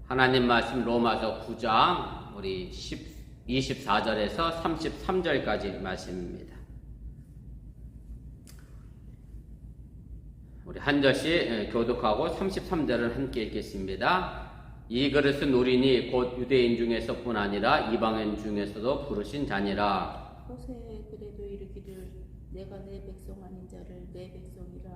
하나님 말씀 로마서 9장 우리 24절에서 33절까지 말씀입니다. 우리 한 절씩 교독하고 33절을 함께 읽겠습니다. 이 그릇은 우리니 곧 유대인 중에서뿐 아니라 이방인 중에서도 부르신 자니라. 호세에 그래도 이르기를 내가 내 백성 아닌 자를 내 백성이라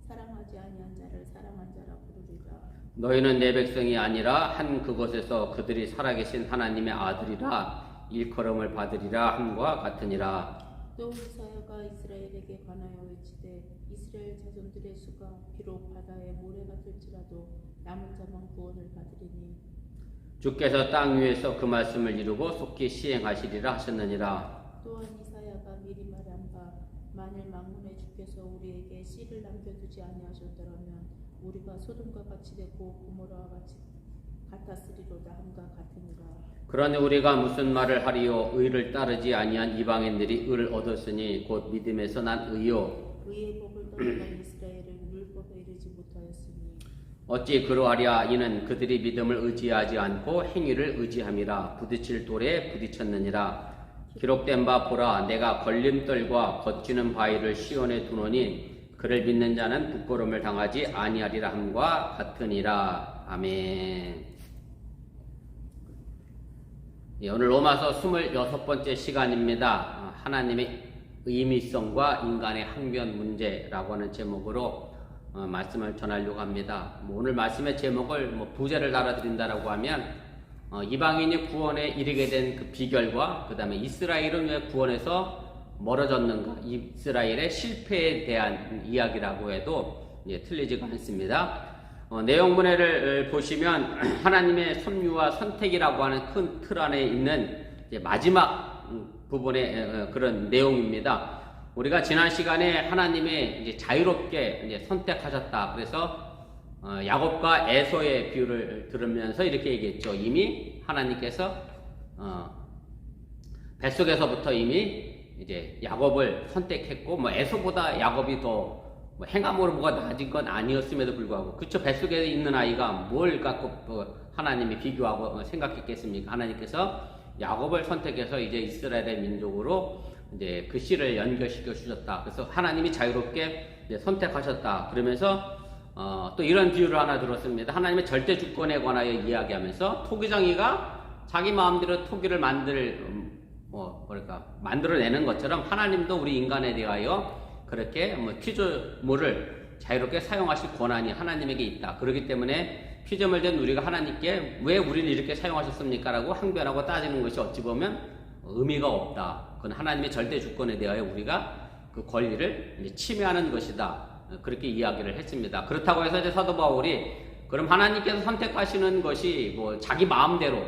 사랑하지 아니한 자를 사랑한 자라 부르리라. 너희는 내 백성이 아니라 한 그곳에서 그들이 살아계신 하나님의 아들이라 일컬음을 받으리라 함과 같으니라. 또 이사야가 이스라엘에게 관하여 외치되 이스라엘 자손들의 수가 비록 바다에 모래가 될지라도 남은 자만 구원을 받으리니 주께서 땅 위에서 그 말씀을 이루고 속히 시행하시리라 하셨느니라. 또한 이사야가 미리 말한 바 만일 만군의 주께서 우리에게 씨를 남겨두지 아니하셨더라면 우리가 소돔과 같이 되고 고모라와 같이 같았으리로다 함과 같으니라. 그러니 우리가 무슨 말을 하리요? 의를 따르지 아니한 이방인들이 의를 얻었으니 곧 믿음에서 난 의요. 의의 법을 떠나간 이스라엘은 율법에 이르지 못하였으니 어찌 그러하랴? 이는 그들이 믿음을 의지하지 않고 행위를 의지함이라. 부딪힐 돌에 부딪혔느니라. 기록된 바 보라, 내가 걸림돌과 거치는 바위를 시온에 두노니 그를 믿는 자는 부끄러움을 당하지 아니하리라 함과 같으니라. 아멘. 오늘 로마서 26번째 시간입니다. 하나님의 의미성과 인간의 항변 문제라고 하는 제목으로 말씀을 전하려고 합니다. 오늘 말씀의 제목을 부제를 달아드린다라고 하면 이방인이 구원에 이르게 된 그 비결과 그 다음에 이스라엘은 왜 구원에서 멀어졌는가, 이스라엘의 실패에 대한 이야기라고 해도 틀리지가 않습니다. 내용문해를 보시면 하나님의 섭리와 선택이라고 하는 큰 틀 안에 있는 마지막 부분의 그런 내용입니다. 우리가 지난 시간에 하나님의 이제 자유롭게 이제 선택하셨다. 그래서 야곱과 에서의 비유를 들으면서 이렇게 얘기했죠. 이미 하나님께서 뱃속에서부터 이미 이제 야곱을 선택했고 에서보다 야곱이 더 행함으로 뭐가 나아진 건 아니었음에도 불구하고, 그쵸, 뱃속에 있는 아이가 뭘 갖고 하나님이 비교하고 생각했겠습니까? 하나님께서 야곱을 선택해서 이제 이스라엘의 민족으로 이제 그 씨를 연결시켜 주셨다. 그래서 하나님이 자유롭게 이제 선택하셨다. 그러면서 또 이런 비유를 하나 들었습니다. 하나님의 절대 주권에 관하여 이야기하면서 토기장이가 자기 마음대로 토기를 만들어내는 것처럼 하나님도 우리 인간에 대하여 그렇게 피조물을 자유롭게 사용하실 권한이 하나님에게 있다. 그렇기 때문에 피조물 된 우리가 하나님께 왜 우리를 이렇게 사용하셨습니까? 라고 항변하고 따지는 것이 어찌 보면 의미가 없다. 그건 하나님의 절대 주권에 대하여 우리가 그 권리를 이제 침해하는 것이다. 그렇게 이야기를 했습니다. 그렇다고 해서 이제 사도 바울이 그럼 하나님께서 선택하시는 것이 자기 마음대로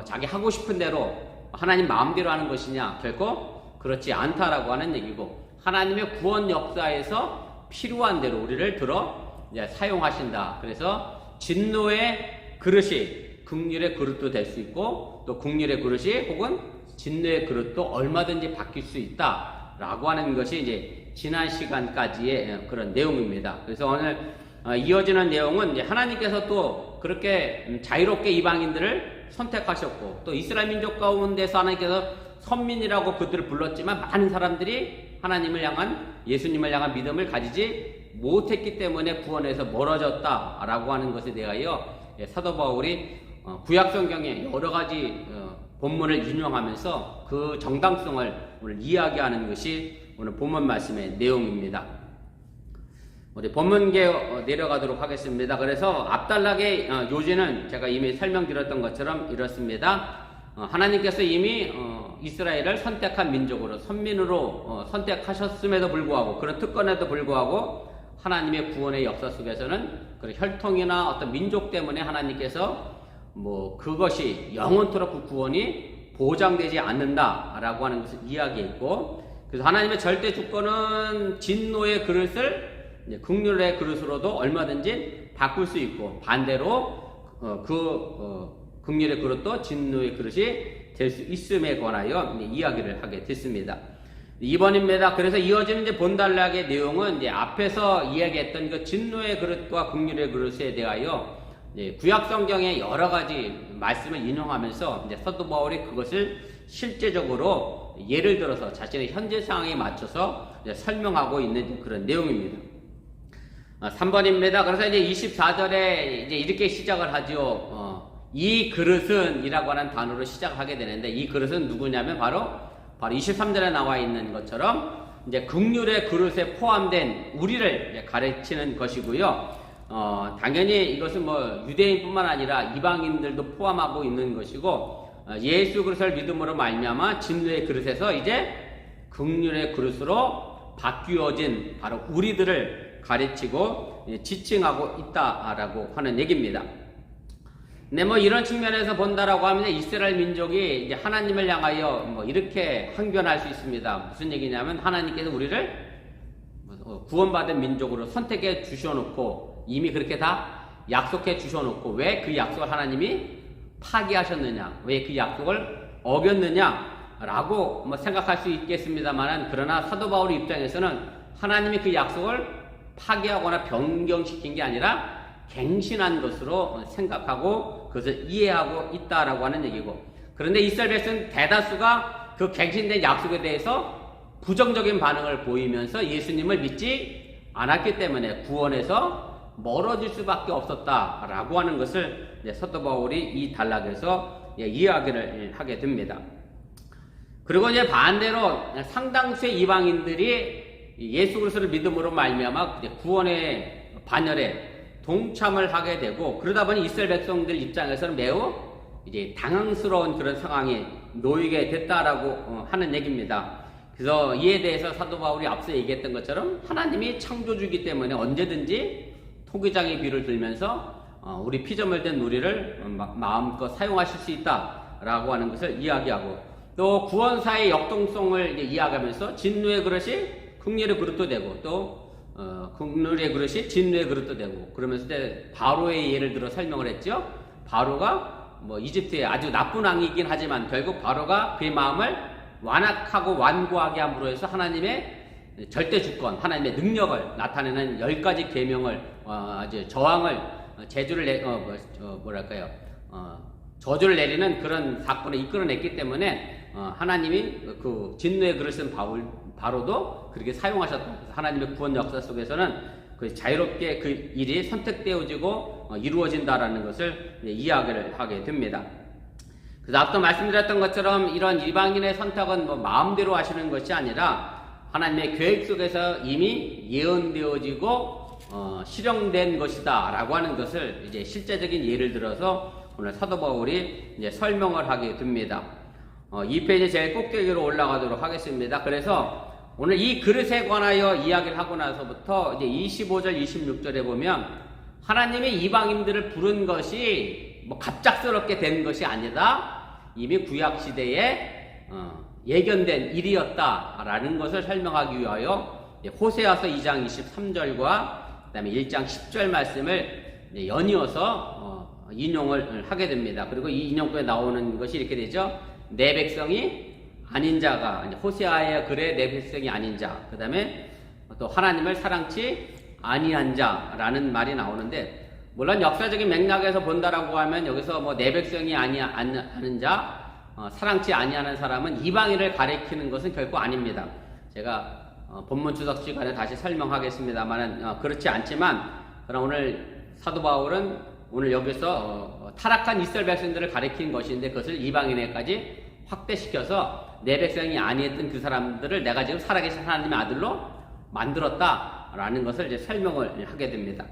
자기 하고 싶은 대로 하나님 마음대로 하는 것이냐? 결코 그렇지 않다라고 하는 얘기고, 하나님의 구원 역사에서 필요한 대로 우리를 들어 사용하신다. 그래서 진노의 그릇이 긍휼의 그릇도 될 수 있고, 또 긍휼의 그릇이 혹은 진노의 그릇도 얼마든지 바뀔 수 있다라고 하는 것이 이제 지난 시간까지의 그런 내용입니다. 그래서 오늘 이어지는 내용은 이제 하나님께서 또 그렇게 자유롭게 이방인들을 선택하셨고, 또 이스라엘 민족 가운데서 하나님께서 선민이라고 그들을 불렀지만 많은 사람들이 하나님을 향한, 예수님을 향한 믿음을 가지지 못했기 때문에 구원에서 멀어졌다라고 하는 것에 대하여 사도 바울이 구약성경의 여러 가지 본문을 인용하면서 그 정당성을 오늘 이야기하는 것이 오늘 본문 말씀의 내용입니다. 우리 본문계 내려가도록 하겠습니다. 그래서 앞단락의 요지는 제가 이미 설명드렸던 것처럼 이렇습니다. 하나님께서 이미 이스라엘을 선택한 민족으로, 선민으로 선택하셨음에도 불구하고, 그런 특권에도 불구하고 하나님의 구원의 역사 속에서는 그런 혈통이나 어떤 민족 때문에 하나님께서 그것이 영원토록 그 구원이 보장되지 않는다라고 하는 것을 이야기했고, 그래서 하나님의 절대 주권은 진노의 그릇을 긍휼의 그릇으로도 얼마든지 바꿀 수 있고, 반대로 긍휼의 그릇도 진노의 그릇이 될 수 있음에 관하여 이야기를 하게 됐습니다. 2번입니다. 그래서 이어지는 이제 본단락의 내용은 이제 앞에서 이야기했던 그 진노의 그릇과 긍휼의 그릇에 대하여 구약 성경의 여러 가지 말씀을 인용하면서 이제 사도 바울이 그것을 실제적으로 예를 들어서 자신의 현재 상황에 맞춰서 이제 설명하고 있는 그런 내용입니다. 3번입니다. 그래서 이제 24절에 이제 이렇게 시작을 하죠. 이 그릇은 이라고 하는 단어로 시작하게 되는데, 이 그릇은 누구냐면 바로 23절에 나와 있는 것처럼 이제 긍휼의 그릇에 포함된 우리를 이제 가르치는 것이고요. 당연히 이것은 뭐 유대인뿐만 아니라 이방인들도 포함하고 있는 것이고, 예수 그리스도를 믿음으로 말미암아 진노의 그릇에서 이제 긍휼의 그릇으로 바뀌어진 바로 우리들을 가르치고 지칭하고 있다라고 하는 얘기입니다. 네, 뭐 이런 측면에서 본다라고 하면 이스라엘 민족이 이제 하나님을 향하여 뭐 이렇게 항변할 수 있습니다. 무슨 얘기냐면 하나님께서 우리를 구원받은 민족으로 선택해 주셔놓고 이미 그렇게 다 약속해 주셔놓고 왜 그 약속을 하나님이 파기하셨느냐, 왜 그 약속을 어겼느냐라고 뭐 생각할 수 있겠습니다만, 그러나 사도 바울의 입장에서는 하나님이 그 약속을 파기하거나 변경시킨 게 아니라 갱신한 것으로 생각하고 그것을 이해하고 있다라고 하는 얘기고, 그런데 이스라엘 백성 대다수가 그 갱신된 약속에 대해서 부정적인 반응을 보이면서 예수님을 믿지 않았기 때문에 구원에서 멀어질 수밖에 없었다라고 하는 것을 사도 바울이 이 단락에서 이야기를 하게 됩니다. 그리고 이제 반대로 상당수의 이방인들이 예수 그리스도를 믿음으로 말미암아 구원의 반열에 동참을 하게 되고, 그러다 보니 이스라엘 백성들 입장에서는 매우 이제 당황스러운 그런 상황에 놓이게 됐다라고 하는 얘기입니다. 그래서 이에 대해서 사도 바울이 앞서 얘기했던 것처럼 하나님이 창조주이기 때문에 언제든지 토기장의 비를 들면서 우리 피조물 된 우리를 마음껏 사용하실 수 있다라고 하는 것을 이야기하고, 또 구원사의 역동성을 이야기하면서 진노의 그릇이 긍휼의 그릇도 되고, 또 긍휼의 그릇이 진노의 그릇도 되고, 그러면서 이제 바로의 예를 들어 설명을 했죠. 바로가 뭐 이집트의 아주 나쁜 왕이긴 하지만 결국 바로가 그의 마음을 완악하고 완고하게 함으로 해서 하나님의 절대 주권, 하나님의 능력을 나타내는 10가지 계명을 아주 저항을 저주를 내리는 그런 사건을 이끌어냈기 때문에 하나님이 그 진노의 그릇은 바로도 그렇게 사용하셨다. 하나님의 구원 역사 속에서는 그 자유롭게 그 일이 선택되어지고 이루어진다라는 것을 이야기를 하게 됩니다. 그래서 앞서 말씀드렸던 것처럼 이런 이방인의 선택은 뭐 마음대로 하시는 것이 아니라 하나님의 계획 속에서 이미 예언되어지고 실현된 것이다 라고 하는 것을 이제 실제적인 예를 들어서 오늘 사도 바울이 이제 설명을 하게 됩니다. 2페이지 제일 꼭대기로 올라가도록 하겠습니다. 그래서 오늘 이 그릇에 관하여 이야기를 하고 나서부터 이제 25절, 26절에 보면 하나님이 이방인들을 부른 것이 뭐 갑작스럽게 된 것이 아니다. 이미 구약 시대에 예견된 일이었다라는 것을 설명하기 위하여 호세아서 2장 23절과 그다음에 1장 10절 말씀을 연이어서 인용을 하게 됩니다. 그리고 이 인용구에 나오는 것이 이렇게 되죠. 내 백성이 아닌 자가, 호세아의 글에 내 백성이 아닌 자, 그 다음에 또 하나님을 사랑치 아니한 자라는 말이 나오는데, 물론 역사적인 맥락에서 본다라고 하면 여기서 뭐 내 백성이 아는 자, 사랑치 아니하는 사람은 이방인을 가리키는 것은 결코 아닙니다. 제가 본문 추석 시간에 다시 설명하겠습니다만 그렇지 않지만, 그러나 오늘 사도 바울은 오늘 여기서 타락한 이스라엘 백성들을 가리킨 것인데 그것을 이방인에까지 확대시켜서 내 백성이 아니었던 그 사람들을 내가 지금 살아계신 하나님의 아들로 만들었다라는 것을 이제 설명을 하게 됩니다.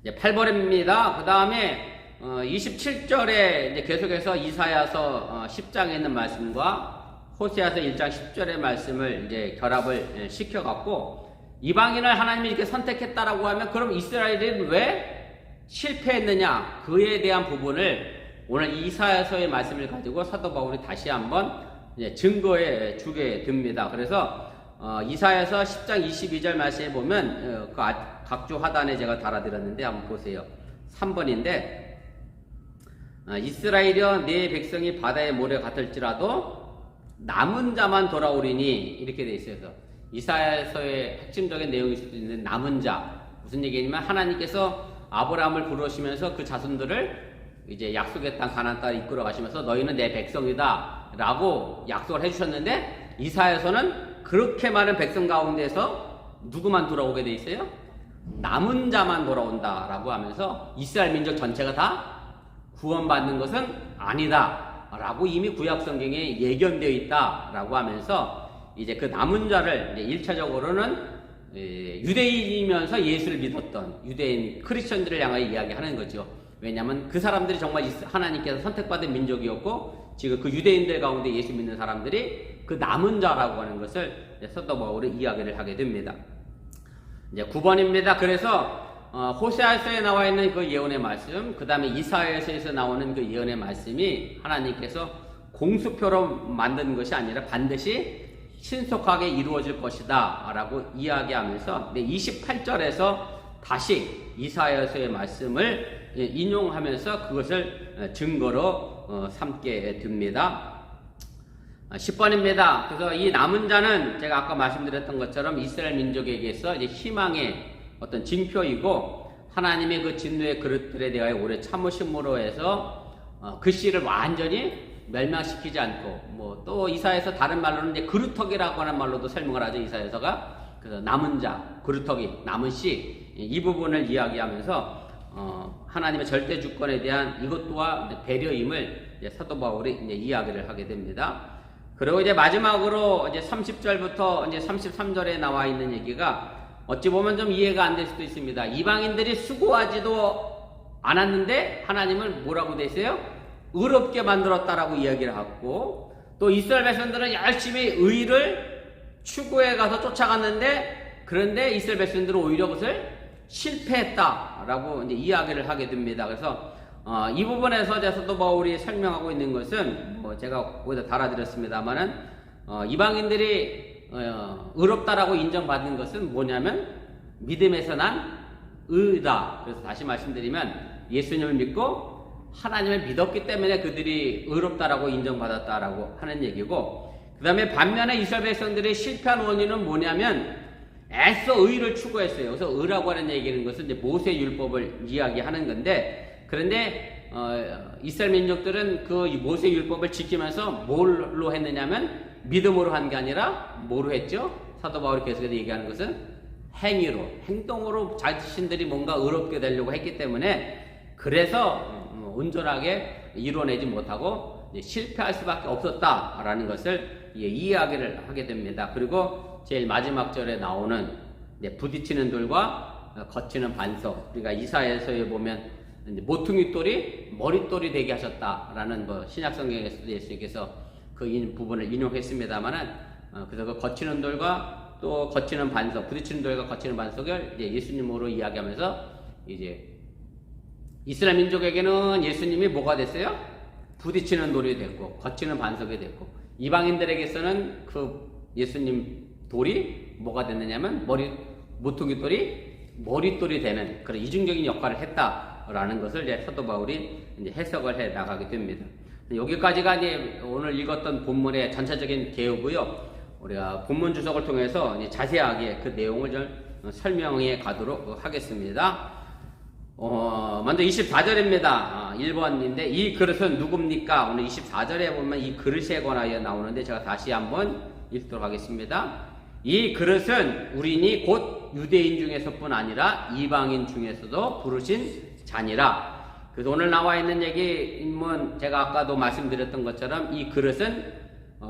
이제 8번입니다. 그 다음에 27절에 이제 계속해서 이사야서 10장에 있는 말씀과 호세아서 1장 10절의 말씀을 이제 결합을 시켜갖고, 이방인을 하나님이 이렇게 선택했다라고 하면 그럼 이스라엘은 왜 실패했느냐, 그에 대한 부분을 오늘 이사야서의 말씀을 가지고 사도 바울이 다시 한번 이제 증거해 주게 됩니다. 그래서 이사야서 10장 22절 말씀에 보면 그 각주 하단에 제가 달아드렸는데 한번 보세요. 3번인데 이스라엘이여 네 백성이 바다의 모래 같을지라도 남은 자만 돌아오리니, 이렇게 돼 있어요. 이사야서의 핵심적인 내용일 수도 있는 남은 자, 무슨 얘기냐면 하나님께서 아브라함을 부르시면서 그 자손들을 이제 약속의 땅 가나안 땅에 이끌어 가시면서 너희는 내 백성이다라고 약속을 해주셨는데 이사야서는 그렇게 많은 백성 가운데서 누구만 돌아오게 돼 있어요? 남은 자만 돌아온다라고 하면서 이스라엘 민족 전체가 다 구원받는 것은 아니다라고 이미 구약 성경에 예견되어 있다라고 하면서 이제 그 남은 자를 이제 1차적으로는 유대인이면서 예수를 믿었던 유대인 크리스천들을 향하여 이야기하는 거죠. 왜냐하면 그 사람들이 정말 하나님께서 선택받은 민족이었고 지금 그 유대인들 가운데 예수 믿는 사람들이 그 남은 자라고 하는 것을 사도 바울이 이야기를 하게 됩니다. 이제 9번입니다. 그래서 호세아서에 나와 있는 그 예언의 말씀, 그 다음에 이사야서에서 나오는 그 예언의 말씀이 하나님께서 공수표로 만든 것이 아니라 반드시 신속하게 이루어질 것이다 라고 이야기하면서 28절에서 다시 이사야서의 말씀을 인용하면서 그것을 증거로 삼게 됩니다. 10번입니다. 그래서 이 남은 자는 제가 아까 말씀드렸던 것처럼 이스라엘 민족에게서 이제 희망의 어떤 징표이고 하나님의 그 진노의 그릇들에 대하여 오래 참으심으로 해서 그 씨를 완전히 멸망시키지 않고 뭐 또 이사야서 다른 말로는 이제 그루터기라고 하는 말로도 설명을 하죠. 이사야서가 그래서 남은 자, 그루터기, 남은 씨 이 부분을 이야기하면서 하나님의 절대 주권에 대한 이것 또한 배려임을 이제 사도 바울이 이제 이야기를 하게 됩니다. 그리고 이제 마지막으로 이제 30절부터 이제 33절에 나와 있는 얘기가 어찌 보면 좀 이해가 안 될 수도 있습니다. 이방인들이 수고하지도 않았는데 하나님을 뭐라고 돼 있어요? 의롭게 만들었다라고 이야기를 하고 또 이스라엘 백성들은 열심히 의를 추구해 가서 쫓아갔는데 그런데 이스라엘 백성들은 오히려 그것을 실패했다라고 이제 이야기를 하게 됩니다. 그래서 이 부분에서 사도 바울이 설명하고 있는 것은 뭐 제가 거기다 달아드렸습니다만은 이방인들이 의롭다라고 인정받는 것은 뭐냐면 믿음에서 난 의다. 그래서 다시 말씀드리면 예수님을 믿고 하나님을 믿었기 때문에 그들이 의롭다라고 인정받았다라고 하는 얘기고 그 다음에 반면에 이스라엘 백성들이 실패한 원인은 뭐냐면 애써 의를 추구했어요. 그래서 의라고 하는 얘기는 것은 이제 모세 율법을 이야기하는 건데 그런데 이스라엘 민족들은 그 모세 율법을 지키면서 뭘로 했느냐면 믿음으로 한 게 아니라 뭐로 했죠? 사도 바울이 계속해서 얘기하는 것은 행위로, 행동으로 자신들이 뭔가 의롭게 되려고 했기 때문에 그래서 온전하게 이뤄내지 못하고 실패할 수밖에 없었다라는 것을 이야기를 하게 됩니다. 그리고 제일 마지막 절에 나오는 부딪히는 돌과 거치는 반석, 그러니까 이사야서에 보면 모퉁이 돌이 머릿돌이 되게 하셨다라는 신약 성경에서도 예수님께서 그 부분을 인용했습니다만은 그래서 그 거치는 돌과 또 거치는 반석, 부딪히는 돌과 거치는 반석을 이제 예수님으로 이야기하면서 이제 이스라엘 민족에게는 예수님이 뭐가 됐어요? 부딪히는 돌이 됐고 거치는 반석이 됐고 이방인들에게서는 그 예수님 돌이 뭐가 됐느냐면 모퉁이 돌이 머릿돌이 되는 그런 이중적인 역할을 했다라는 것을 이제 사도 바울이 이제 해석을 해 나가게 됩니다. 여기까지가 이제 오늘 읽었던 본문의 전체적인 개요고요. 우리가 본문 주석을 통해서 이제 자세하게 그 내용을 좀 설명해 가도록 하겠습니다. 먼저 24절입니다. 1번인데 이 그릇은 누굽니까? 오늘 24절에 보면 이 그릇에 관하여 나오는데 제가 다시 한번 읽도록 하겠습니다. 이 그릇은 우리니 곧 유대인 중에서뿐 아니라 이방인 중에서도 부르신 자니라. 그래서 오늘 나와 있는 얘기는 제가 아까도 말씀드렸던 것처럼 이 그릇은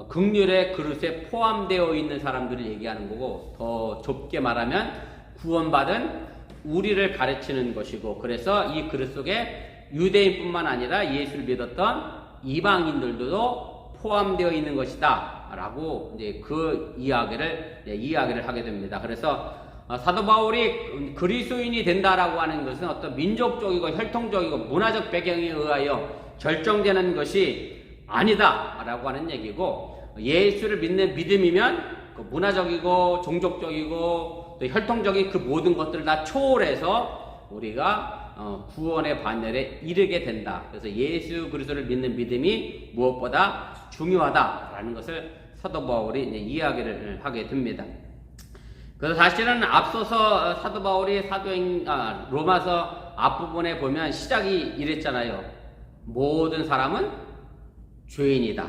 긍휼의 그릇에 포함되어 있는 사람들을 얘기하는 거고 더 좁게 말하면 구원받은 우리를 가르치는 것이고 그래서 이 그릇 속에 유대인뿐만 아니라 예수를 믿었던 이방인들도 포함되어 있는 것이다 라고 이제 그 이야기를 하게 됩니다. 그래서 사도 바울이 그리스도인이 된다라고 하는 것은 어떤 민족적이고 혈통적이고 문화적 배경에 의하여 결정되는 것이 아니다 라고 하는 얘기고 예수를 믿는 믿음이면 그 문화적이고 종족적이고 또 혈통적인 그 모든 것들을 다 초월해서 우리가 구원의 반열에 이르게 된다. 그래서 예수 그리스도를 믿는 믿음이 무엇보다 중요하다라는 것을 사도 바울이 이제 이야기를 하게 됩니다. 그래서 사실은 앞서서 사도 바울이 로마서 앞부분에 보면 시작이 이랬잖아요. 모든 사람은 죄인이다.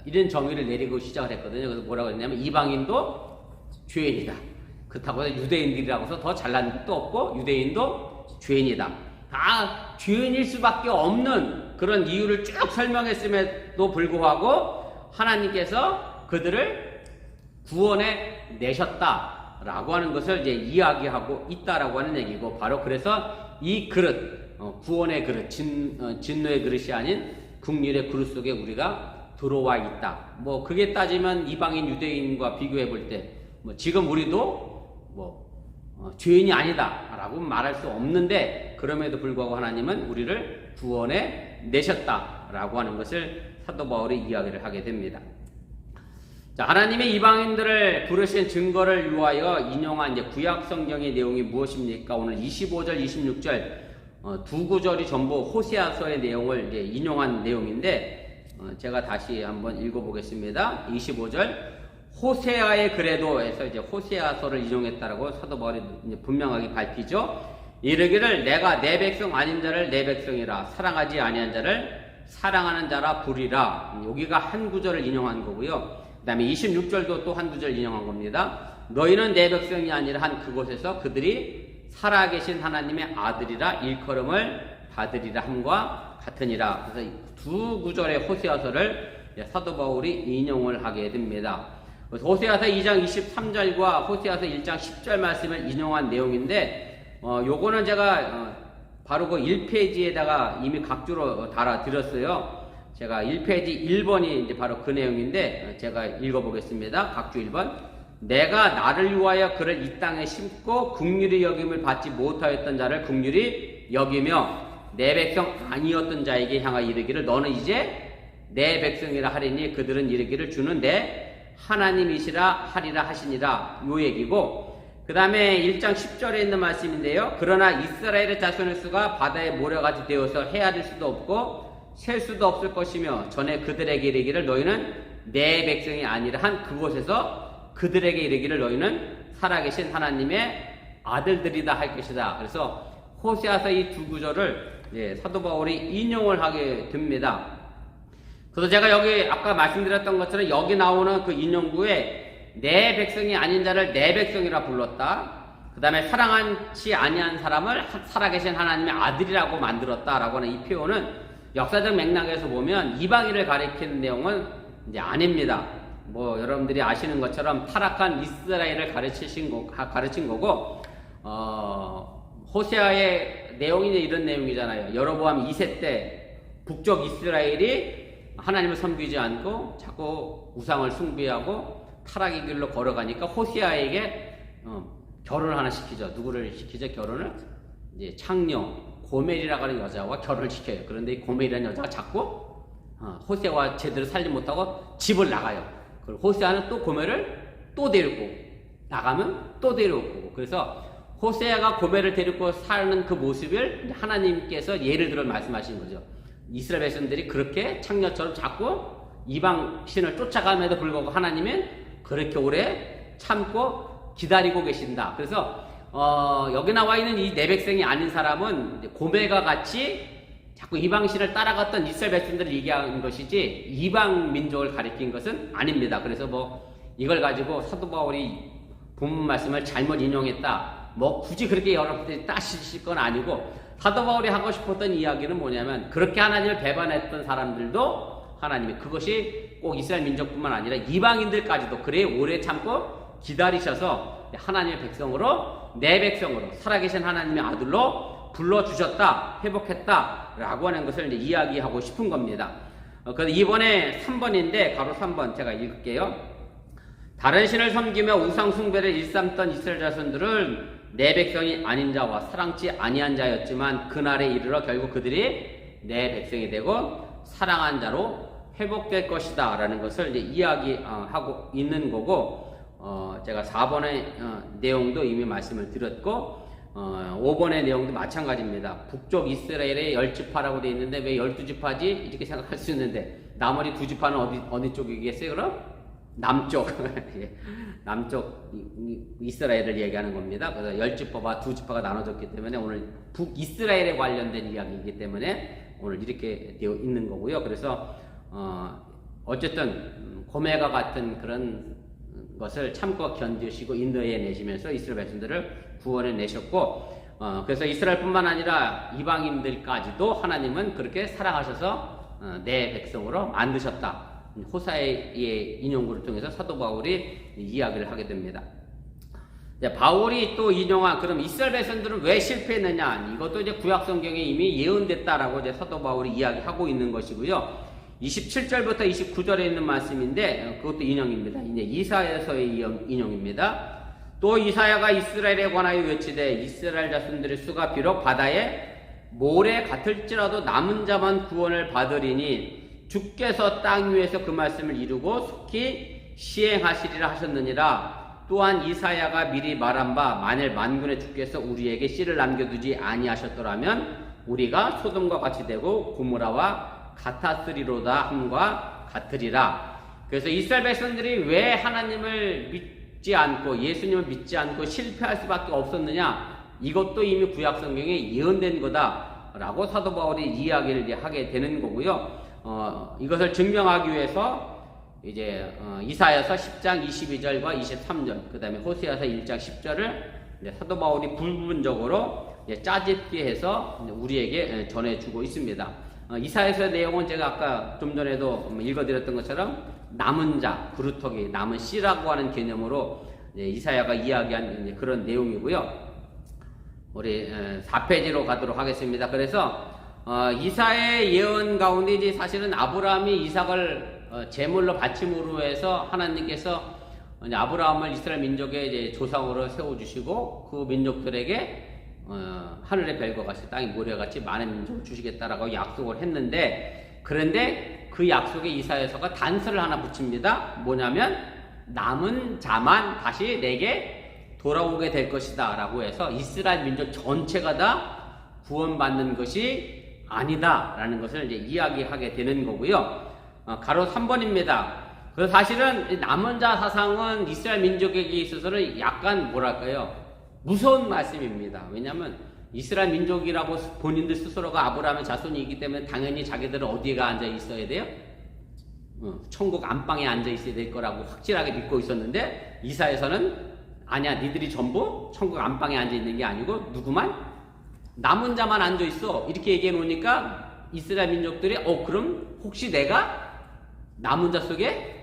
이런 정의를 내리고 시작을 했거든요. 그래서 뭐라고 했냐면 이방인도 죄인이다. 그렇다고 해서 유대인들이라고 해서 더 잘난 것도 없고 유대인도 죄인이다. 다 죄인일 수밖에 없는 그런 이유를 쭉 설명했음에도 불구하고 하나님께서 그들을 구원해 내셨다라고 하는 것을 이제 이야기하고 있다라고 하는 얘기고, 바로 그래서 이 그릇, 구원의 그릇, 진노의 그릇이 아닌 긍휼의 그릇 속에 우리가 들어와 있다. 뭐 그게 따지면 이방인 유대인과 비교해 볼 때 뭐 지금 우리도 죄인이 아니다라고 말할 수 없는데, 그럼에도 불구하고 하나님은 우리를 구원해 내셨다라고 하는 것을 사도 바울이 이야기를 하게 됩니다. 자, 하나님의 이방인들을 부르신 증거를 위하여 인용한 이제 구약 성경의 내용이 무엇입니까? 오늘 25절, 26절 두 구절이 전부 호세아서의 내용을 이제 인용한 내용인데, 제가 다시 한번 읽어보겠습니다. 25절. 호세아의 글에도에서 이제 호세아서를 인용했다라고 사도 바울이 분명하게 밝히죠. 이르기를 내가 내 백성 아닌 자를 내 백성이라, 사랑하지 아니한 자를 사랑하는 자라 부리라. 여기가 한 구절을 인용한 거고요. 그 다음에 26절도 또 한 구절 인용한 겁니다. 너희는 내 백성이 아니라 한 그곳에서 그들이 살아계신 하나님의 아들이라 일컬음을 받으리라 함과 같으니라. 그래서 두 구절의 호세아서를 사도 바울이 인용을 하게 됩니다. 호세아서 2장 23절과 호세아서 1장 10절 말씀을 인용한 내용인데, 요거는 제가 바로 그 1페이지에다가 이미 각주로 달아드렸어요. 제가 1페이지 1번이 이제 바로 그 내용인데, 제가 읽어보겠습니다. 각주 1번. 내가 나를 위하여 그를 이 땅에 심고 긍휼히 여김을 받지 못하였던 자를 긍휼히 여기며 내 백성 아니었던 자에게 향하여 이르기를 너는 이제 내 백성이라 하리니 그들은 이르기를 주는 내 하나님이시라 하리라 하시니라. 요 얘기고, 그 다음에 1장 10절에 있는 말씀인데요. 그러나 이스라엘의 자손의 수가 바다의 모래같이 되어서 헤아릴 수도 없고 셀 수도 없을 것이며 전에 그들에게 이르기를 너희는 내 백성이 아니라 한 그곳에서 그들에게 이르기를 너희는 살아계신 하나님의 아들들이다 할 것이다. 그래서 호세아서 이 두 구절을 사도 바울이 인용을 하게 됩니다. 그래서 제가 여기 아까 말씀드렸던 것처럼 여기 나오는 그 인용구에 내 백성이 아닌 자를 내 백성이라 불렀다. 그 다음에 사랑하지 아니한 사람을 살아계신 하나님의 아들이라고 만들었다라고 하는 이 표현은 역사적 맥락에서 보면 이방인을 가리키는 내용은 이제 아닙니다. 뭐 여러분들이 아시는 것처럼 타락한 이스라엘을 가르친 거고, 호세아의 내용이 이런 내용이잖아요. 여로보암 2세 때 북쪽 이스라엘이 하나님을 섬기지 않고 자꾸 우상을 숭배하고 타락의 길로 걸어가니까 호세아에게 결혼을 하나 시키죠. 누구를 시키죠? 결혼을? 이제 창녀 고멜이라고 하는 여자와 결혼을 시켜요. 그런데 이 고멜이라는 여자가 자꾸 호세아와 제대로 살지 못하고 집을 나가요. 그리고 호세아는 또 고멜을 또 데리고 나가면 또 데려오고, 그래서 호세아가 고멜을 데리고 사는 그 모습을 하나님께서 예를 들어 말씀하신 거죠. 이스라엘 백성들이 그렇게 창녀처럼 자꾸 이방 신을 쫓아감에도 불구하고 하나님은 그렇게 오래 참고 기다리고 계신다. 그래서 여기 나와 있는 이 내 백성이 아닌 사람은 고멜과 같이 자꾸 이방 신을 따라갔던 이스라엘 백성들을 얘기하는 것이지 이방 민족을 가리킨 것은 아닙니다. 그래서 뭐 이걸 가지고 사도 바울이 본문 말씀을 잘못 인용했다, 뭐 굳이 그렇게 여러분들이 따지실 건 아니고, 사도 바울이 하고 싶었던 이야기는 뭐냐면 그렇게 하나님을 배반했던 사람들도 하나님이 그것이 꼭 이스라엘 민족뿐만 아니라 이방인들까지도 그래 오래 참고 기다리셔서 하나님의 백성으로, 내 백성으로 살아계신 하나님의 아들로 불러주셨다, 회복했다 라고 하는 것을 이제 이야기하고 싶은 겁니다. 그래서 이번에 3번인데 가로 3번 제가 읽을게요. 다른 신을 섬기며 우상 숭배를 일삼던 이스라엘 자손들은 내 백성이 아닌 자와 사랑치 아니한 자였지만 그날에 이르러 결국 그들이 내 백성이 되고 사랑한 자로 회복될 것이다 라는 것을 이제 이야기하고 있는 거고, 제가 4번의 내용도 이미 말씀을 드렸고, 5번의 내용도 마찬가지입니다. 북쪽 이스라엘의 10지파라고 되어 있는데 왜 12지파지? 이렇게 생각할 수 있는데 나머지 2지파는 어디 쪽이겠어요 그럼? 남쪽 예, 남쪽 이스라엘을 얘기하는 겁니다. 그래서 10지파와 2지파가 나눠졌기 때문에 오늘 북이스라엘에 관련된 이야기이기 때문에 오늘 이렇게 되어 있는 거고요. 그래서 어쨌든 고매가 같은 그런 것을 참고 견디시고 인도해 내시면서 이스라엘 백성들을 구원해 내셨고, 그래서 이스라엘뿐만 아니라 이방인들까지도 하나님은 그렇게 사랑하셔서 내 백성으로 만드셨다. 호사의 인용구를 통해서 사도 바울이 이야기를 하게 됩니다. 바울이 또 인용한 그럼 이스라엘 백성들은 왜 실패했느냐? 이것도 이제 구약 성경에 이미 예언됐다라고 이제 사도 바울이 이야기하고 있는 것이고요. 27절부터 29절에 있는 말씀인데 그것도 인용입니다. 이제 이사야서의 인용입니다. 또 이사야가 이스라엘에 관하여 외치되 이스라엘 자손들의 수가 비록 바다에 모래 같을지라도 남은 자만 구원을 받으리니 주께서 땅 위에서 그 말씀을 이루고 속히 시행하시리라 하셨느니라. 또한 이사야가 미리 말한 바 만일 만군의 주께서 우리에게 씨를 남겨두지 아니하셨더라면 우리가 소돔과 같이 되고 고모라와 같았으리로다 함과 같으리라. 그래서 이스라엘 백성들이 왜 하나님을 믿지 않고 예수님을 믿지 않고 실패할 수밖에 없었느냐? 이것도 이미 구약 성경에 예언된 거다라고 사도 바울이 이야기를 하게 되는 거고요. 이것을 증명하기 위해서 이제 이사야서 10장 22절과 23절, 그다음에 호세아서 1장 10절을 사도 바울이 부분적으로 짜집기 해서 우리에게 전해주고 있습니다. 이사야서의 내용은 제가 아까 좀 전에도 읽어드렸던 것처럼 남은 자, 그루터기, 남은 씨라고 하는 개념으로 이사야가 이야기한 그런 내용이고요. 우리 4페이지로 가도록 하겠습니다. 그래서 이사의 예언 가운데 이제 사실은 아브라함이 이삭을 제물로 바침으로 해서 하나님께서 이제 아브라함을 이스라엘 민족의 이제 조상으로 세워주시고 그 민족들에게 하늘의 별과 같이 땅의 모래같이 많은 민족을 주시겠다라고 약속을 했는데, 그런데 그 약속에 이사야서가 단서를 하나 붙입니다. 뭐냐면 남은 자만 다시 내게 돌아오게 될 것이다 라고 해서 이스라엘 민족 전체가 다 구원받는 것이 아니다 라는 것을 이제 이야기하게 되는 거고요. 가로 3번입니다. 그래서 사실은 남은 자 사상은 이스라엘 민족에게 있어서는 약간 뭐랄까요, 무서운 말씀입니다. 왜냐하면 이스라엘 민족이라고 본인들 스스로가 아브라함의 자손이기 때문에 당연히 자기들은 어디가 앉아 있어야 돼요? 천국 안방에 앉아 있어야 될 거라고 확실하게 믿고 있었는데, 이사에서는 아니야, 니들이 전부 천국 안방에 앉아 있는 게 아니고 누구만? 남은 자만 앉아 있어. 이렇게 얘기해 놓으니까 이스라엘 민족들이 그럼 혹시 내가 남은 자 속에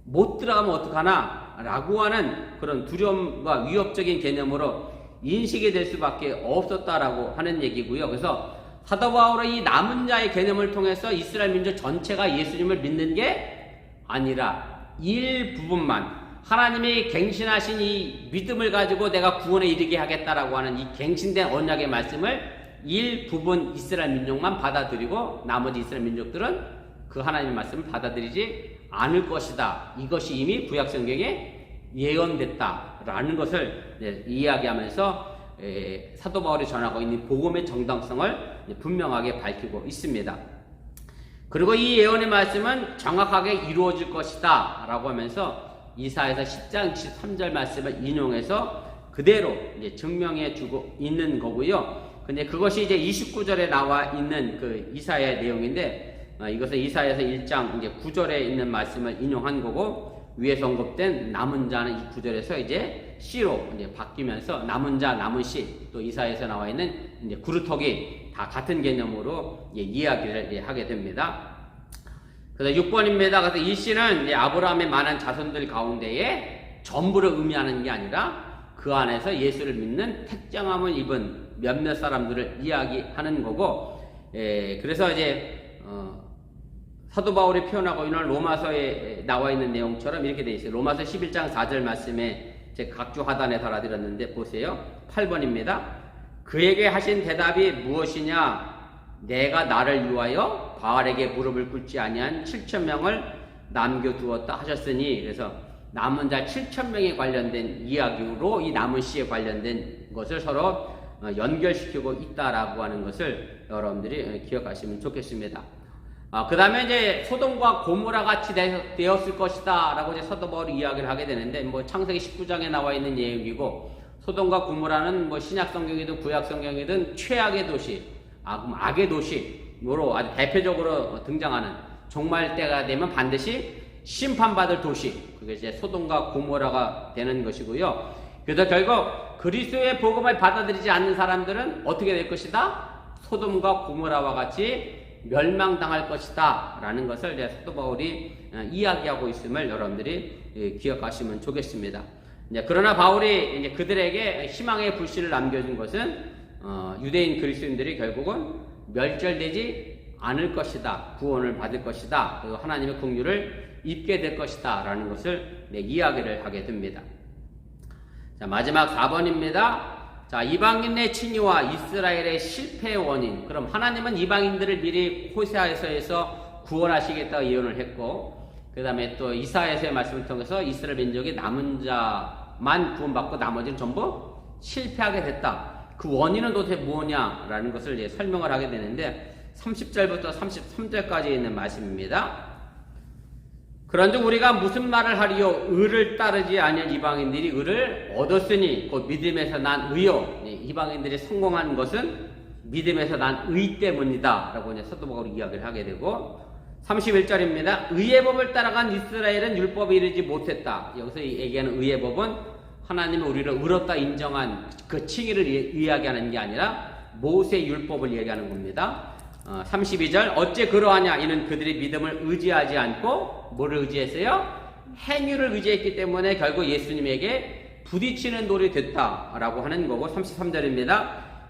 못 들어가면 어떡하나? 라고 하는 그런 두려움과 위협적인 개념으로 인식이 될 수밖에 없었다라고 하는 얘기고요. 그래서 사도 바울은 이 남은 자의 개념을 통해서 이스라엘 민족 전체가 예수님을 믿는 게 아니라 일부분만, 하나님이 갱신하신 이 믿음을 가지고 내가 구원에 이르게 하겠다라고 하는 이 갱신된 언약의 말씀을 일부분 이스라엘 민족만 받아들이고 나머지 이스라엘 민족들은 그 하나님의 말씀을 받아들이지 않을 것이다. 이것이 이미 구약 성경에 예언됐다라는 것을 이야기하면서 사도 바울이 전하고 있는 복음의 정당성을 분명하게 밝히고 있습니다. 그리고 이 예언의 말씀은 정확하게 이루어질 것이다 라고 하면서 이사야서 10장 23절 말씀을 인용해서 그대로 이제 증명해 주고 있는 거고요. 근데 그것이 이제 29절에 나와 있는 그 이사야의 내용인데, 이것은 이사야서 1장 이제 9절에 있는 말씀을 인용한 거고, 위에서 언급된 남은 자는 이 9절에서 이제 씨로 이제 바뀌면서 남은 자, 남은 씨, 또 이사야에서 나와 있는 이제 구루터기 다 같은 개념으로 이야기를 하게 됩니다. 그래서 6번입니다. 그래서 이 씨는 아브라함의 많은 자손들 가운데에 전부를 의미하는 게 아니라 그 안에서 예수를 믿는 택정함을 입은 몇몇 사람들을 이야기하는 거고, 그래서 이제 사도 바울이 표현하고 있는 로마서에 나와 있는 내용처럼 이렇게 되어 있어요. 로마서 11장 4절 말씀에 제가 각주 하단에 달아드렸는데 보세요. 8번입니다. 그에게 하신 대답이 무엇이냐? 내가 나를 위하여 바알에게 무릎을 꿇지 아니한 7,000명을 남겨두었다 하셨으니, 그래서 남은 자 7,000명에 관련된 이야기로 이 남은 씨에 관련된 것을 서로 연결시키고 있다라고 하는 것을 여러분들이 기억하시면 좋겠습니다. 그 다음에 이제 소돔과 고모라 같이 되었을 것이다 라고 이제 사도 바울이 이야기를 하게 되는데, 뭐 창세기 19장에 나와 있는 내용이고, 소돔과 고모라는 뭐 신약 성경이든 구약 성경이든 최악의 도시, 악의 도시로 아주 대표적으로 등장하는, 종말 때가 되면 반드시 심판받을 도시, 그게 이제 소돔과 고모라가 되는 것이고요. 그래서 결국 그리스도의 복음을 받아들이지 않는 사람들은 어떻게 될 것이다? 소돔과 고모라와 같이 멸망당할 것이다 라는 것을 이제 사도 바울이 이야기하고 있음을 여러분들이 기억하시면 좋겠습니다. 그러나 바울이 이제 그들에게 희망의 불씨를 남겨준 것은 유대인 그리스도인들이 결국은 멸절되지 않을 것이다, 구원을 받을 것이다, 그리고 하나님의 긍휼을 입게 될 것이다 라는 것을 이야기를 하게 됩니다. 자, 마지막 4번입니다. 자, 이방인의 칭의와 이스라엘의 실패의 원인. 그럼 하나님은 이방인들을 미리 호세아에서에서 구원하시겠다고 예언을 했고, 그 다음에 또 이사야서의 말씀을 통해서 이스라엘 민족이 남은 자만 구원받고 나머지는 전부 실패하게 됐다. 그 원인은 도대체 뭐냐라는 것을 이제 설명을 하게 되는데, 30절부터 33절까지 있는 말씀입니다. 그런즉 우리가 무슨 말을 하리요? 의를 따르지 아니한 이방인들이 의를 얻었으니 곧 믿음에서 난 의요. 이방인들이 성공한 것은 믿음에서 난 의 때문이다 라고 이제 사도 바울이 이야기를 하게 되고, 31절입니다. 의의 법을 따라간 이스라엘은 율법에 이르지 못했다. 여기서 얘기하는 의의 법은 하나님이 우리를 의롭다 인정한 그 칭의를 이야기하는 게 아니라 모세 율법을 얘기하는 겁니다. 32절 어째 그러하냐? 이는 그들이 믿음을 의지하지 않고 뭐를 의지했어요? 행위를 의지했기 때문에 결국 예수님에게 부딪히는 돌이 됐다라고 하는 거고, 33절입니다.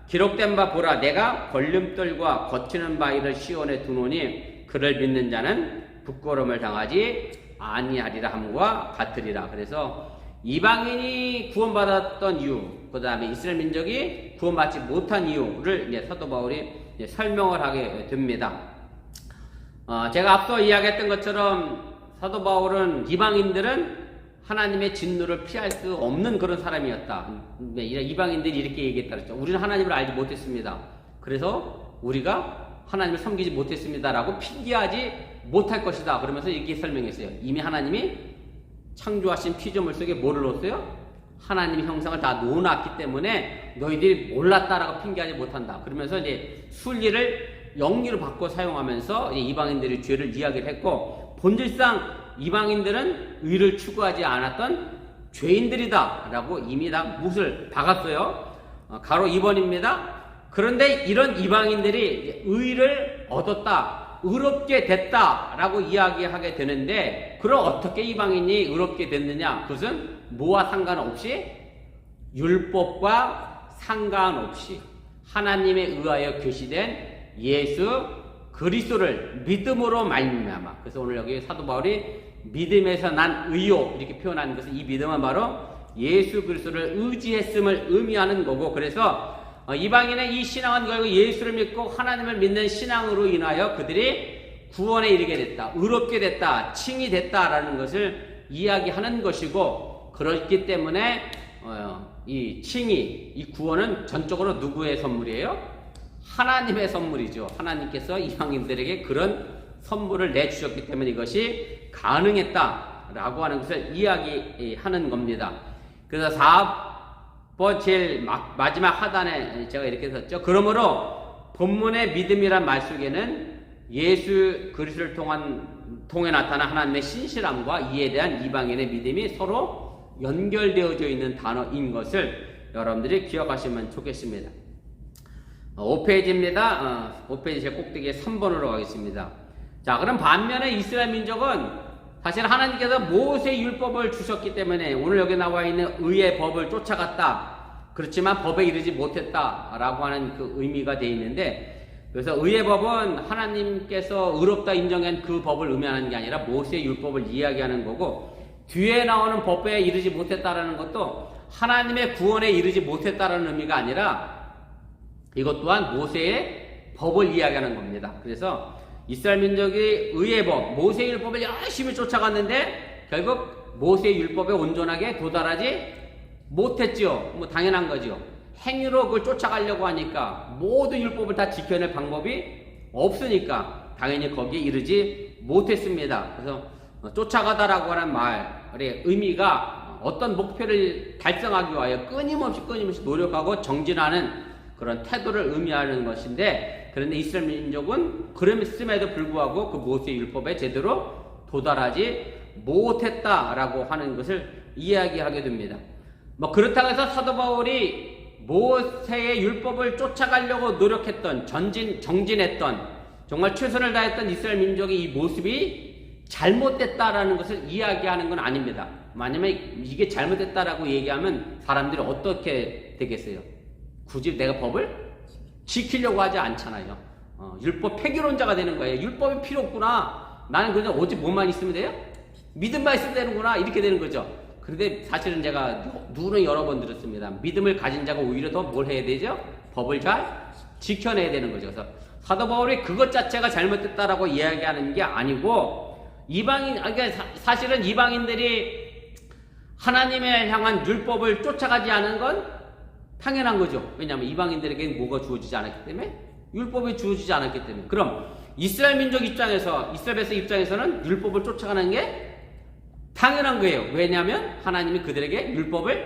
기록된 바 보라, 내가 걸림돌과 거치는 바위를 시온에 두노니 그를 믿는 자는 부끄러움을 당하지 아니하리라 함과 같으리라. 그래서 이방인이 구원받았던 이유, 그 다음에 이스라엘 민족이 구원받지 못한 이유를 이제 사도 바울이 설명을 하게 됩니다. 제가 앞서 이야기했던 것처럼 사도 바울은 이방인들은 하나님의 진노를 피할 수 없는 그런 사람이었다. 이방인들이 이렇게 얘기했다 그랬죠. 우리는 하나님을 알지 못했습니다. 그래서 우리가 하나님을 섬기지 못했습니다 라고 핑계하지 못할 것이다 그러면서 이렇게 설명했어요. 이미 하나님이 창조하신 피조물 속에 뭐를 넣었어요? 하나님의 형상을 다 놓아놨기 때문에 너희들이 몰랐다라고 핑계하지 못한다. 그러면서 이제 순리를 영리로 바꿔 사용하면서 이방인들의 죄를 이야기를 했고, 본질상 이방인들은 의를 추구하지 않았던 죄인들이다라고 이미 다 못을 박았어요. 가로 2번입니다. 그런데 이런 이방인들이 의를 얻었다, 의롭게 됐다라고 이야기하게 되는데, 그럼 어떻게 이방인이 의롭게 됐느냐? 그것은 뭐와 상관없이, 율법과 상관없이 하나님에 의하여 계시된 예수 그리스도를 믿음으로 말미암아. 그래서 오늘 여기 사도 바울이 믿음에서 난 의요 이렇게 표현하는 것은, 이 믿음은 바로 예수 그리스도를 의지했음을 의미하는 거고, 그래서 이방인의 이 신앙은 결국 예수를 믿고 하나님을 믿는 신앙으로 인하여 그들이 구원에 이르게 됐다, 의롭게 됐다, 칭이 됐다라는 것을 이야기하는 것이고, 그렇기 때문에 이 칭이, 이 구원은 전적으로 누구의 선물이에요? 하나님의 선물이죠. 하나님께서 이방인들에게 그런 선물을 내주셨기 때문에 이것이 가능했다라고 하는 것을 이야기하는 겁니다. 그래서 4번 제일 마지막 하단에 제가 이렇게 썼죠. 그러므로 본문의 믿음이란 말 속에는 예수 그리스도를 통해 나타난 하나님의 신실함과 이에 대한 이방인의 믿음이 서로 연결되어져 있는 단어인 것을 여러분들이 기억하시면 좋겠습니다. 5페이지입니다. 5페이지 제 꼭대기에 3번으로 가겠습니다. 자, 그럼 반면에 이스라엘 민족은 사실 하나님께서 모세 율법을 주셨기 때문에 오늘 여기 나와 있는 의의 법을 쫓아갔다, 그렇지만 법에 이르지 못했다라고 하는 그 의미가 되어 있는데, 그래서 의의 법은 하나님께서 의롭다 인정한 그 법을 의미하는 게 아니라 모세의 율법을 이야기하는 거고, 뒤에 나오는 법에 이르지 못했다라는 것도 하나님의 구원에 이르지 못했다라는 의미가 아니라 이것 또한 모세의 법을 이야기하는 겁니다. 그래서 이스라엘 민족이 의의 법, 모세의 율법을 열심히 쫓아갔는데 결국 모세의 율법에 온전하게 도달하지 못했죠. 뭐 당연한 거죠. 행위로 그걸 쫓아가려고 하니까 모든 율법을 다 지켜낼 방법이 없으니까 당연히 거기에 이르지 못했습니다. 그래서 쫓아가다라고 하는 말의 의미가 어떤 목표를 달성하기 위하여 끊임없이 노력하고 정진하는 그런 태도를 의미하는 것인데, 그런데 이스라엘 민족은 그랬음에도 불구하고 그 모세의 율법에 제대로 도달하지 못했다라고 하는 것을 이야기하게 됩니다. 그렇다고 해서 사도 바울이 모세의 율법을 쫓아가려고 노력했던, 정진했던, 정말 최선을 다했던 이스라엘 민족의 이 모습이 잘못됐다라는 것을 이야기하는 건 아닙니다. 만약에 이게 잘못됐다라고 얘기하면 사람들이 어떻게 되겠어요? 굳이 내가 법을 지키려고 하지 않잖아요. 율법 폐기론자가 되는 거예요. 율법이 필요 없구나. 나는 그냥 오직 뭐만 있으면 돼요? 믿음만 있으면 되는구나. 이렇게 되는 거죠. 그런데 사실은 제가 누구는 여러 번 들었습니다. 믿음을 가진 자가 오히려 더 뭘 해야 되죠? 법을 잘 지켜내야 되는 거죠. 그래서 사도 바울이 그것 자체가 잘못됐다라고 이야기하는 게 아니고, 사실은 이방인들이 하나님을 향한 율법을 쫓아가지 않은 건 당연한 거죠. 왜냐하면 이방인들에게 뭐가 주어지지 않았기 때문에, 율법이 주어지지 않았기 때문에. 그럼 이스라엘 민족 입장에서, 이스라엘 백성 입장에서는 율법을 쫓아가는 게 당연한 거예요. 왜냐하면 하나님이 그들에게 율법을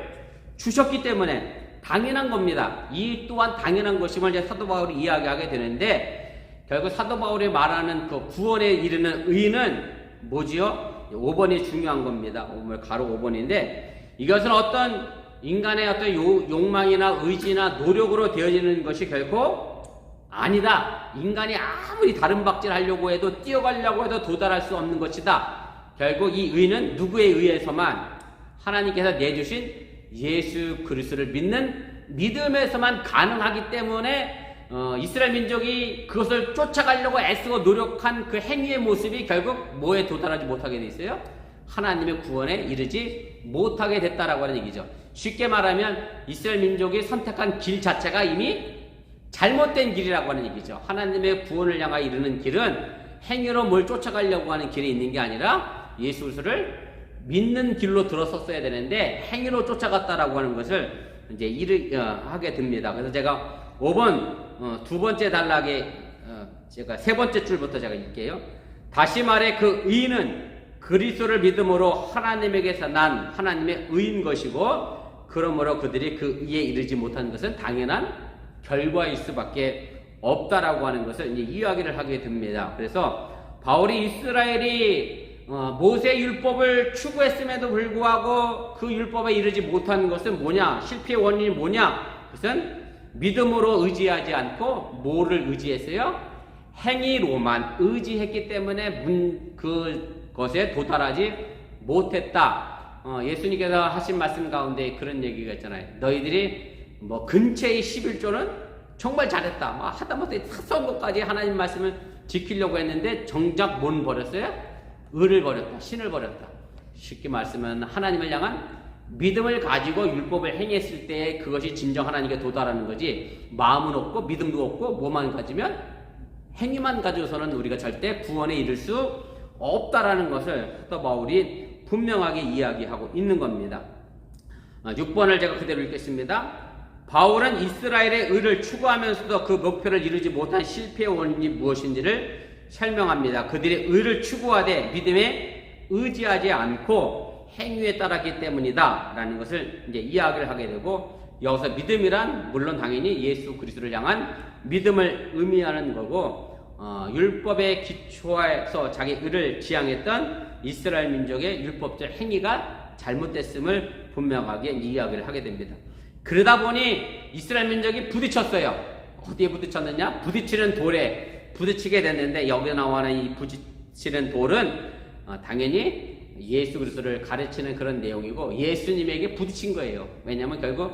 주셨기 때문에 당연한 겁니다. 이 또한 당연한 것임을 이제 사도 바울이 이야기하게 되는데, 결국 사도 바울이 말하는 그 구원에 이르는 의는 뭐지요? 5번이 중요한 겁니다. 가로 5번인데, 이것은 어떤 인간의 어떤 욕망이나 의지나 노력으로 되어지는 것이 결코 아니다. 인간이 아무리 다른 박질 하려고 해도, 뛰어가려고 해도 도달할 수 없는 것이다. 결국 이 의는 누구에 의해서만, 하나님께서 내주신 예수 그리스도를 믿는 믿음에서만 가능하기 때문에 이스라엘 민족이 그것을 쫓아가려고 애쓰고 노력한 그 행위의 모습이 결국 뭐에 도달하지 못하게 돼 있어요? 하나님의 구원에 이르지 못하게 됐다라고 하는 얘기죠. 쉽게 말하면 이스라엘 민족이 선택한 길 자체가 이미 잘못된 길이라고 하는 얘기죠. 하나님의 구원을 향하여 이르는 길은 행위로 뭘 쫓아가려고 하는 길에 있는 게 아니라 예수 그리스도를 믿는 길로 들어섰어야 되는데 행위로 쫓아갔다라고 하는 것을 이제 하게 됩니다. 그래서 제가 5번 두 번째 단락에 제가 세 번째 줄부터 제가 읽게요. 다시 말해 그 의인은 그리스도를 믿음으로 하나님에게서 난 하나님의 의인 것이고, 그러므로 그들이 그 의에 이르지 못하는 것은 당연한 결과일 수밖에 없다라고 하는 것을 이제 이야기를 하게 됩니다. 그래서 바울이 이스라엘이 모세의 율법을 추구했음에도 불구하고 그 율법에 이르지 못한 것은 뭐냐? 실패의 원인이 뭐냐? 그것은 믿음으로 의지하지 않고 뭐를 의지했어요? 행위로만 의지했기 때문에 그것에 도달하지 못했다. 예수님께서 하신 말씀 가운데 그런 얘기가 있잖아요. 너희들이 근처의 11조는 정말 잘했다. 하다못해 사소한 것까지 하나님 말씀을 지키려고 했는데 정작 뭔 버렸어요? 의를 버렸다. 신을 버렸다. 쉽게 말씀은 하나님을 향한 믿음을 가지고 율법을 행했을 때 그것이 진정 하나님께 도달하는 거지, 마음은 없고 믿음도 없고 뭐만 가지면, 행위만 가지고서는 우리가 절대 구원에 이를 수 없다라는 것을 사도 바울이 분명하게 이야기하고 있는 겁니다. 6번을 제가 그대로 읽겠습니다. 바울은 이스라엘의 의를 추구하면서도 그 목표를 이루지 못한 실패의 원인이 무엇인지를 설명합니다. 그들의 의를 추구하되 믿음에 의지하지 않고 행위에 따랐기 때문이다 라는 것을 이제 이야기를 하게 되고, 여기서 믿음이란 물론 당연히 예수 그리스도를 향한 믿음을 의미하는 거고, 율법의 기초에서 자기 의를 지향했던 이스라엘 민족의 율법적 행위가 잘못됐음을 분명하게 이야기를 하게 됩니다. 그러다 보니 이스라엘 민족이 부딪혔어요. 어디에 부딪혔느냐? 부딪히는 돌에 부딪히게 됐는데, 여기 나와는 이 부딪히는 돌은 당연히 예수 그리스도를 가르치는 그런 내용이고 예수님에게 부딪힌 거예요. 왜냐하면 결국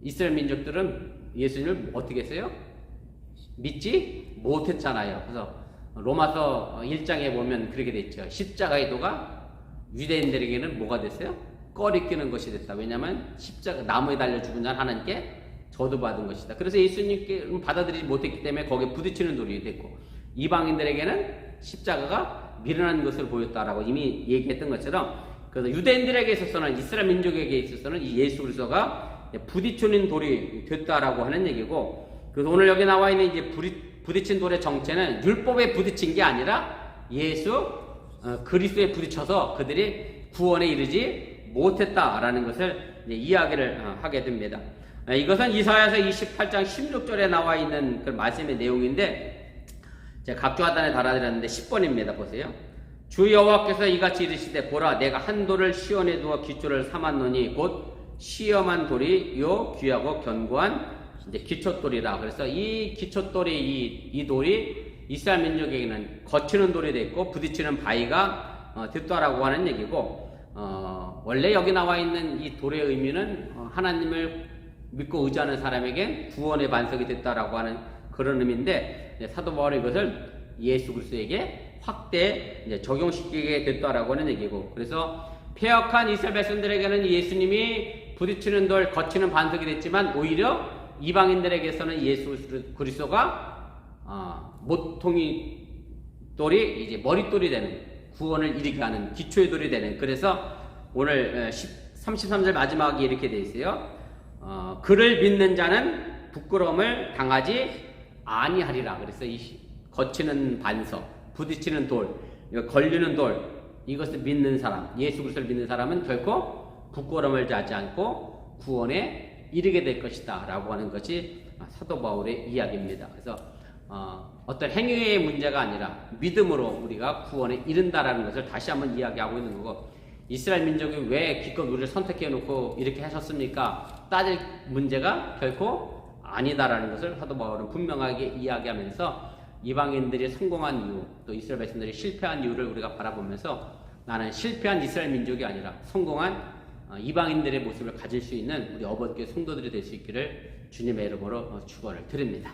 이스라엘 민족들은 예수님을 어떻게 했어요? 믿지 못했잖아요. 그래서 로마서 1장에 보면 그렇게 됐죠. 십자가의 도가 유대인들에게는 뭐가 됐어요? 꺼리끼는 것이 됐다. 왜냐하면 십자가 나무에 달려 죽은 자는 하나님께 저주받은 것이다. 그래서 예수님께 받아들이지 못했기 때문에 거기에 부딪히는 돌이 됐고, 이방인들에게는 십자가가 미련한 것을 보였다라고 이미 얘기했던 것처럼, 그래서 유대인들에게 있어서는, 이스라엘 민족에게 있어서는 이 예수 그리스도가 부딪히는 돌이 됐다라고 하는 얘기고, 그래서 오늘 여기 나와 있는 이제 부딪힌 돌의 정체는 율법에 부딪힌 게 아니라 예수 그리스도에 부딪혀서 그들이 구원에 이르지 못했다라는 것을 이제 이야기를 하게 됩니다. 이것은 이사야서 28장 16절에 나와 있는 그 말씀의 내용인데 제가 각주하단에 달아드렸는데 10번입니다. 보세요. 주 여호와께서 이같이 이르시되 보라 내가 한 돌을 시온에 두어 기초를 삼았노니 곧 시험한 돌이 요 귀하고 견고한 이제 기초돌이라. 그래서 이 기초돌이 이 돌이 이스라엘 민족에게는 거치는 돌이 됐고 부딪히는 바위가 됐다라고 하는 얘기고 원래 여기 나와 있는 이 돌의 의미는 하나님을 믿고 의지하는 사람에게 구원의 반석이 됐다라고 하는 그런 의미인데 사도 바울이 이것을 예수 그리스도에게 확대 이제 적용시키게 됐다라고 하는 얘기고 그래서 패역한 이스라엘 백성들에게는 예수님이 부딪히는 돌, 거치는 반석이 됐지만 오히려 이방인들에게서는 예수 그리스도가 모퉁이 돌이 이제 머릿돌이 되는 구원을 이루게 하는 기초의 돌이 되는 그래서 오늘 33절 마지막에 이렇게 되어 있어요. 그를 믿는 자는 부끄러움을 당하지 아니하리라. 그래서 이 거치는 반석, 부딪히는 돌, 걸리는 돌 이것을 믿는 사람, 예수 그리스도를 믿는 사람은 결코 부끄러움을 하지 않고 구원에 이르게 될 것이다 라고 하는 것이 사도 바울의 이야기입니다. 그래서 어떤 행위의 문제가 아니라 믿음으로 우리가 구원에 이른다라는 것을 다시 한번 이야기하고 있는 거고 이스라엘 민족이 왜 기껏 우리를 선택해 놓고 이렇게 하셨습니까? 따질 문제가 결코 아니다라는 것을 사도 바울은 분명하게 이야기하면서 이방인들이 성공한 이유 또 이스라엘 백성들이 실패한 이유를 우리가 바라보면서 나는 실패한 이스라엘 민족이 아니라 성공한 이방인들의 모습을 가질 수 있는 우리 어버이교회 성도들이 될 수 있기를 주님의 이름으로 축원을 드립니다.